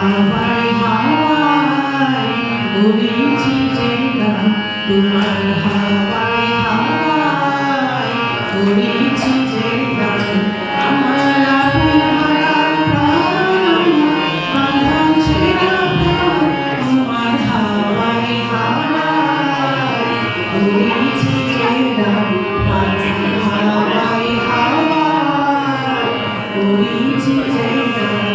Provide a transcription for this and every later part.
হাওয়ায় হাওয়ায় করেছি যে গান তোমার হাওয়ায় হাওয়ায় করেছি যে গান আমার আপন হারার প্রাণ বাঁধন ছেঁড়া প্রাণ তোমার হাওয়ায় হাওয়ায় করেছি যে গান হাওয়ায় হাওয়ায় করেছি যে গান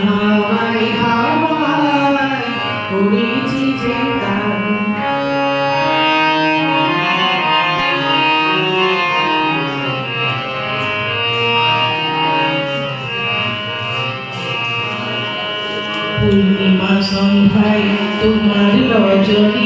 হাওয়ায় হাওয়ায় করেছি যে গান পূর্ণিমা সন্ধ্যায় তোমার রজনী